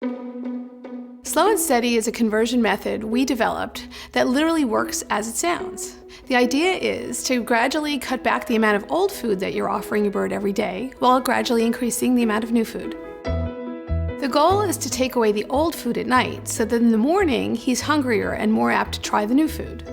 Slow and steady is a conversion method we developed that literally works as it sounds. The idea is to gradually cut back the amount of old food that you're offering your bird every day, while gradually increasing the amount of new food. The goal is to take away the old food at night, so that in the morning he's hungrier and more apt to try the new food.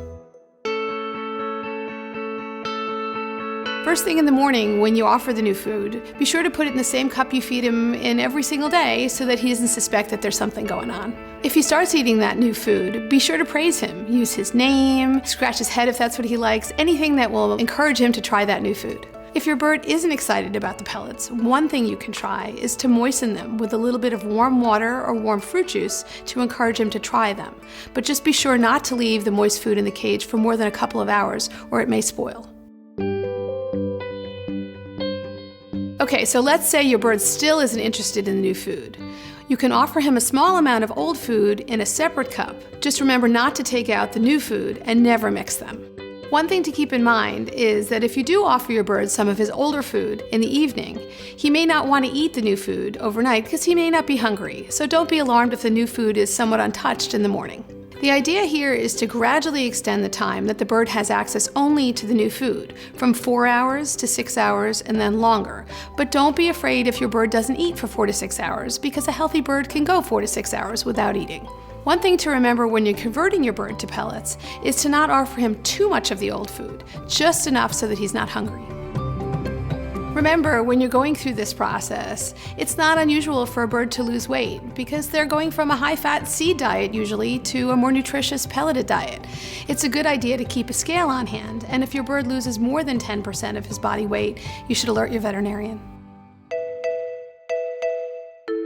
First thing in the morning, when you offer the new food, be sure to put it in the same cup you feed him in every single day so that he doesn't suspect that there's something going on. If he starts eating that new food, be sure to praise him. Use his name, scratch his head if that's what he likes, anything that will encourage him to try that new food. If your bird isn't excited about the pellets, one thing you can try is to moisten them with a little bit of warm water or warm fruit juice to encourage him to try them. But just be sure not to leave the moist food in the cage for more than a couple of hours or it may spoil. Okay, so let's say your bird still isn't interested in the new food. You can offer him a small amount of old food in a separate cup. Just remember not to take out the new food and never mix them. One thing to keep in mind is that if you do offer your bird some of his older food in the evening, he may not want to eat the new food overnight because he may not be hungry, so don't be alarmed if the new food is somewhat untouched in the morning. The idea here is to gradually extend the time that the bird has access only to the new food, from 4 hours to 6 hours and then longer. But don't be afraid if your bird doesn't eat for 4 to 6 hours, because a healthy bird can go 4 to 6 hours without eating. One thing to remember when you're converting your bird to pellets is to not offer him too much of the old food, just enough so that he's not hungry. Remember, when you're going through this process, it's not unusual for a bird to lose weight because they're going from a high-fat seed diet usually to a more nutritious pelleted diet. It's a good idea to keep a scale on hand, and if your bird loses more than 10% of his body weight, you should alert your veterinarian.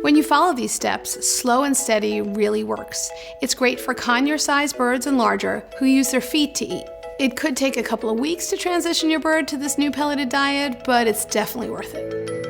When you follow these steps, slow and steady really works. It's great for conure-sized birds and larger who use their feet to eat. It could take a couple of weeks to transition your bird to this new pelleted diet, but it's definitely worth it.